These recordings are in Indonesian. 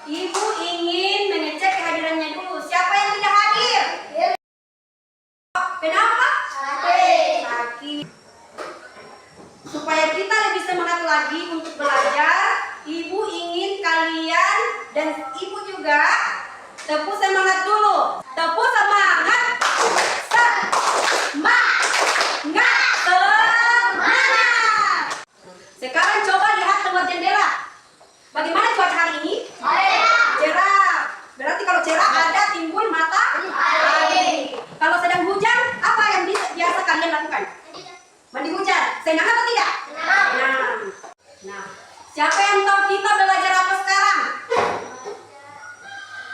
Ibu ingin mengecek kehadirannya dulu. Siapa yang tidak hadir? Kenapa? Sakit. Supaya kita lebih semangat lagi untuk belajar, Ibu ingin kalian dan Ibu juga tepuk semangat dulu. Tepuk semangat. Semangat. Sekarang coba lihat keluar jendela. Bagaimana cuaca hari ini? Cerah. Berarti kalau cerah ada timbul matahari. Kalau sedang hujan, apa yang biasa kalian lakukan? Mandi hujan. Senang atau tidak? Nah, siapa yang tahu kita belajar apa sekarang?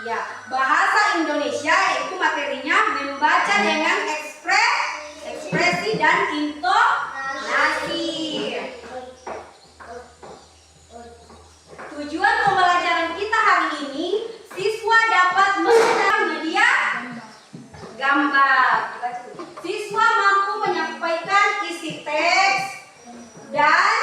Ya, bahasa Indonesia, yaitu materinya membaca dengan ekspresi dan intonasi. Tujuan pembelajaran kita hari ini, siswa dapat menggunakan media gambar. Siswa mampu menyampaikan isi teks dan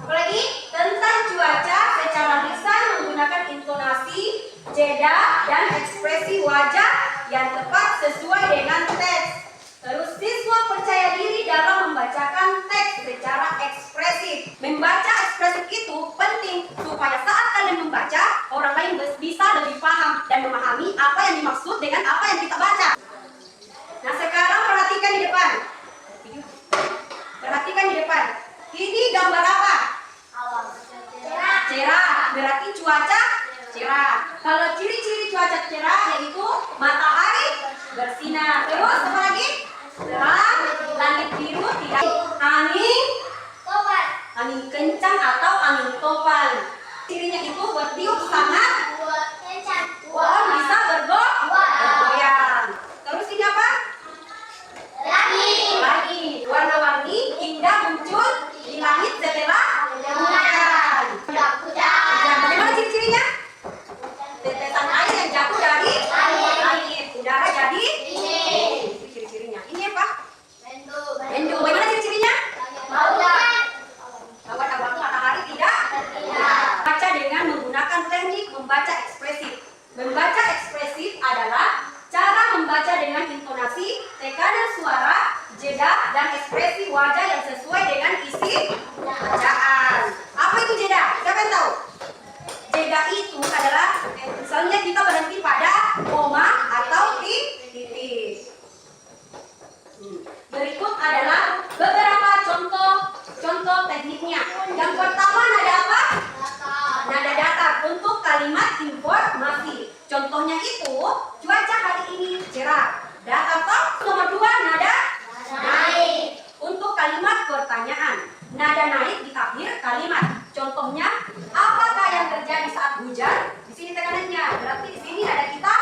apalagi tentang cuaca secara lisan menggunakan intonasi, jeda, dan ekspresi wajah yang tepat sesuai dengan teks. Terus siswa percaya diri dalam membacakan teks secara ekspresif. Membaca ekspresif itu penting supaya saat kalian membaca, orang lain bisa lebih paham dan memahami apa yang dimaksud dengan apa yang kita baca. Nah, sekarang perhatikan di depan. Perhatikan di depan. Ini gambar apa? Cerah. Berarti cuaca cerah. Kalau ciri-ciri cuaca cerah yaitu matahari bersinar. Terus apa lagi? Terang, langit biru, tidak angin kencang atau angin topan. Cirinya itu bertiup sangat bisa bergoyang. Terus ini apa? Langit. Warna-warni indah muncul di langit setelah hujan. Bagaimana ciri-cirinya? Tetesan air yang jatuh dari langit. Udara jadi itu ciri-cirinya. Ini apa? Mendung. Bagaimana ciri-cirinya? Awan-awan matahari tidak. Baca dengan menggunakan teknik membaca ekspresif. Membaca ekspresif adalah cara membaca dengan intonasi, tekanan suara, jeda, dan ekspresi wajah yang sesuai dengan isi bacaan. Apa itu jeda? Siapa yang tahu? Jeda itu adalah misalnya kita berhenti pada koma atau titik. Berikut adalah beberapa contoh tekniknya. Yang pertama nada apa? Nada datar untuk kalimat informasi. Contohnya itu cuaca hari ini cerah. Datar toh. Nomor 2 nada naik untuk kalimat pertanyaan. Nada naik di akhir kalimat. Contohnya, apakah yang terjadi saat hujan? Di sini tekanannya. Berarti di sini nada kita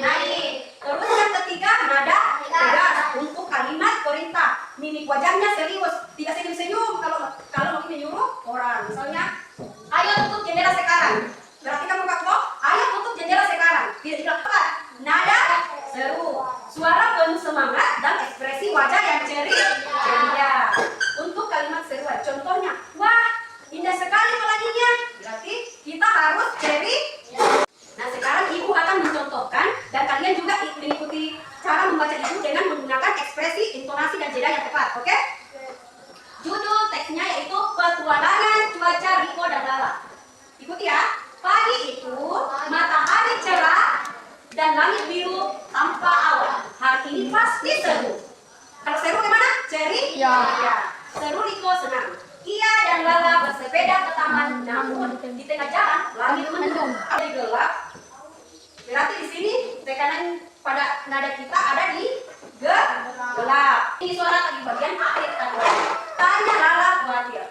naik. Terus yang ketiga nada tegas untuk kalimat perintah. Mimik wajahnya serius, tidak senyum-senyum kalau mau menyuruh orang. Misalnya, ayo tutup jendela sekarang. Berarti kamu kok, ayo tutup jendela sekarang. Tidak dilakukan. Nada seru, suara penuh semangat dan ekspresi wajah yang ceria. Untuk kalimat seruan, contohnya, wah indah sekali pelanginya. Berarti kita harus ceria. Nah, sekarang ibu akan mencontohkan dan kalian juga mengikuti cara membaca ibu dengan menggunakan ekspresi, intonasi, dan jeda yang tepat. Oke? Judul teksnya yaitu Petualangan Cuaca Riko dan Lala. Ikuti ya. Pagi itu matahari cerah dan langit biru tanpa awan. Hari ini pasti seru. Kalau seru gimana? Ceria. Ya. Seru Riko senang. Ia dan Lala bersepeda ke taman, namun di tengah jalan langit mendung. Ada gelap. Berarti di sini tekanan pada nada kita ada di gelap. Ini suara di bagian akhir tadi. Tanya Lala khawatir.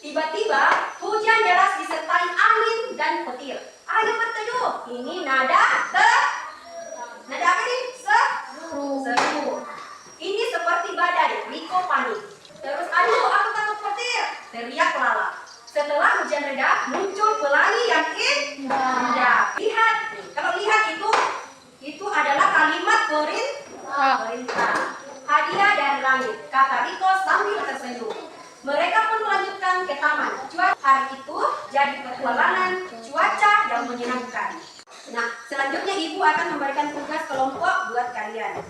Tiba-tiba hujan deras disertai angin dan petir. Ayo berteduh. Ini nada apa nih? Seru. Ini seperti badai. Riko panik. Terus aduh aku takut petir. Teriak Lala. Setelah hujan reda muncul pelangi yang indah. Lihat. Kalau lihat itu adalah kalimat perintah. Hadiah dari langit, kata Riko sambil tersenyum. Mereka pun melanjutkan ke taman. Hari itu jadi petualangan cuaca yang menyenangkan. Nah, selanjutnya Ibu akan memberikan tugas kelompok buat kalian.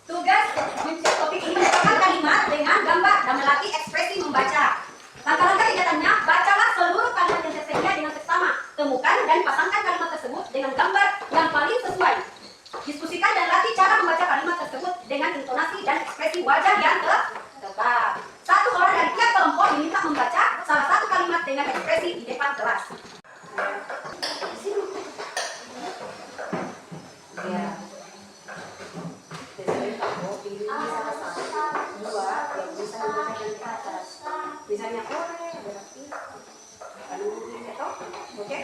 Tugas untuk topik ini merupakan kalimat dengan gambar dan melatih ekspresi membaca. Langkah-langkah kegiatannya, bacalah seluruh kalimat yang tersedia dengan seksama. Temukan dan pasangkan kalimat tersebut dengan gambar yang paling sesuai. Diskusikan dan latih cara membaca kalimat tersebut dengan intonasi dan ekspresi wajah yang tepat. Satu orang dari tiap kelompok diminta membaca salah satu kalimat dengan ekspresi di depan kelas. Misalnya berarti oke.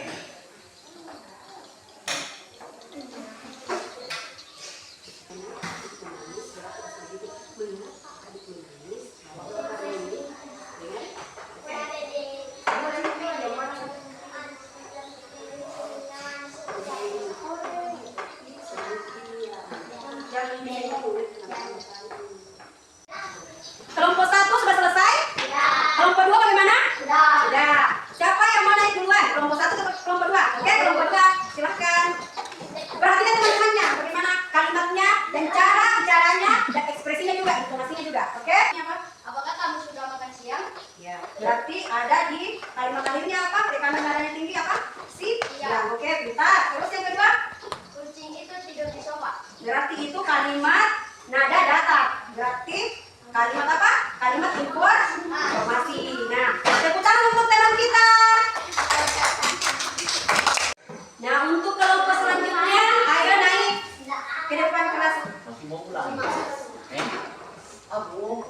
Kelompok 1 sudah selesai? Ya. Kelompok 2 bagaimana? Sudah. Siapa yang mau naik duluan? Kelompok 1 atau kelompok 2? Oke, kelompok 2 silahkan. Perhatikan teman-temannya, bagaimana kalimatnya dan cara bicaranya dan ekspresinya juga, intonasinya juga. Oke? Apakah kamu sudah makan siang? Ya. Berarti ada di kalimat akhirnya apa? Tekanan darahnya tinggi apa? Ya. Oke, pintar. Terus yang kedua? Kucing itu tidur di sofa. Berarti itu kalimat nada datar. Berarti kalimat apa? Kalimat informasi. Nah, tepuk tangan untuk teman kita. Nah, untuk kelompok selanjutnya, ayo naik ke depan kelas. Masih mau pulang? Abu.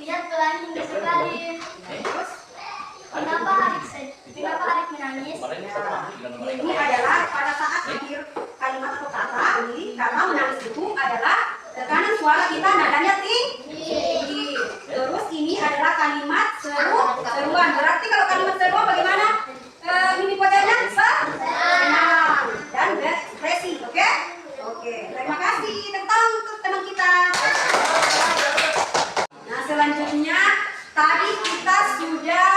Lihat pelangi sekali. Terus, Kenapa Arik menangis? ini adalah pada saat akhir kalimat atau kata, ini kata menangis itu adalah tekanan suara kita nadanya tinggi. Terus ini adalah kalimat seruan. Berarti kalau kalimat seruan bagaimana? Mimik wajahnya senang dan berekspresi. Oke? Oke. Terima kasih. Tepuk tangan untuk teman kita. Nah, selanjutnya tadi kita sudah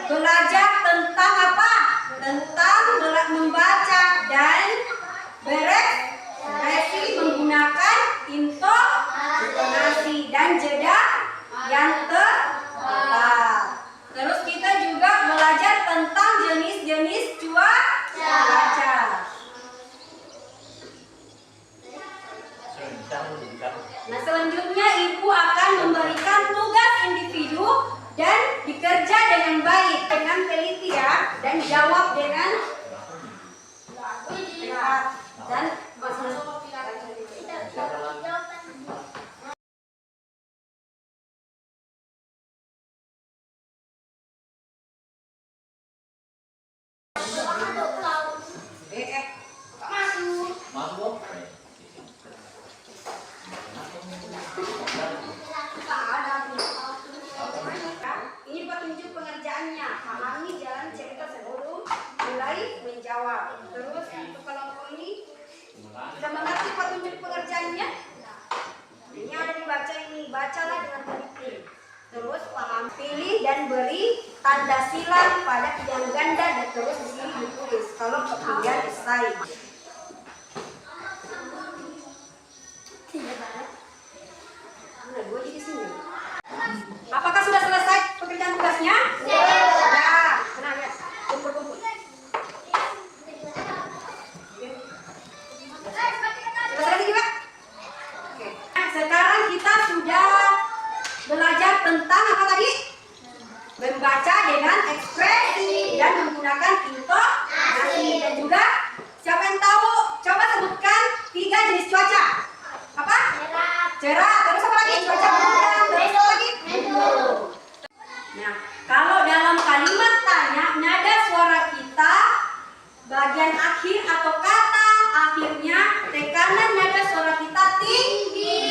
belajar tentang apa? Tentang membaca dan berekspresi menggunakan intonasi dan jeda yang tepat. Terus kita juga belajar tentang jenis-jenis cuaca. Nah, selanjutnya Ibu akan memberikan tugas individu dan dikerja dengan baik, dengan teliti ya, dan jawab dengan tepat dan Masuk. Ini petunjuk pengerjaannya. Pahami jalan cerita sebelum mulai menjawab. Terus untuk kelompok ini sudah mengerti petunjuk pengerjaannya? Ini ada dibaca ini. Bacalah dengan teliti. Terus paham, pilih dan beri tanda silang pada yang ganda dan terus di sini ditulis. Kalau kemudian selesai. Gue di sini. Apakah sudah selesai pekerjaan tugasnya? Sudah. Tenang ya. Kumpul-kumpul. Selesai juga? Oke. Nah, sekarang kita sudah belajar tentang apa tadi? Membaca dengan ekspresi dan menggunakan intonasi. Dan juga siapa yang tahu? Coba sebutkan 3 jenis cuaca. Apa? Cerah. Terus apa lagi? Cuaca berhujan. Terus apa lagi? Nah, kalau dalam kalimat tanya, nada suara kita bagian akhir atau kata akhirnya tekanan nada suara kita tinggi.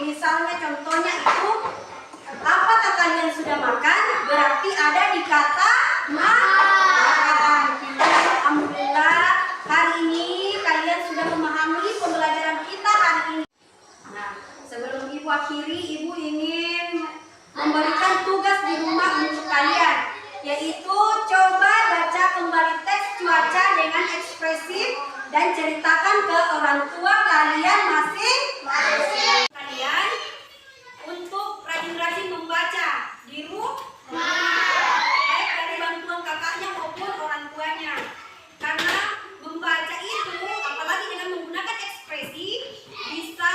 Misalnya contohnya itu, apakah kalian sudah makan? Berarti ada di kata makan. Ibu akhiri, Ibu ingin memberikan tugas di rumah untuk kalian, yaitu coba baca kembali teks cuaca dengan ekspresif dan ceritakan ke orang tua kalian masing-masing. Kalian untuk rajin-rajin membaca di rumah, baik dari bantuan kakaknya maupun orang tuanya. Karena membaca itu, apalagi dengan menggunakan ekspresi, bisa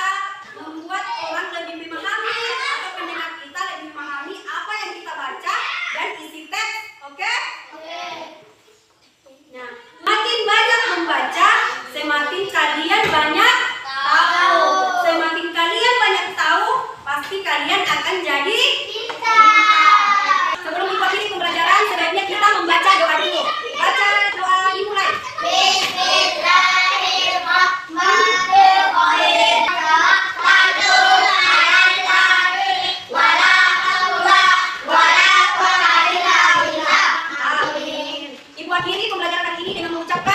membuat orang lebih memahami atau pendengar kita lebih memahami apa yang kita baca dan isi teks. Oke? Nah, makin banyak membaca, semakin kalian banyak tahu. Semakin kalian banyak tahu, pasti kalian akan jadi pintar. Sebelum mengikuti pembelajaran, sebaiknya kita membaca doa dulu. Baca doa dimulai. Amin. Ibu akhiri pembelajaran kali ini dengan mengucapkan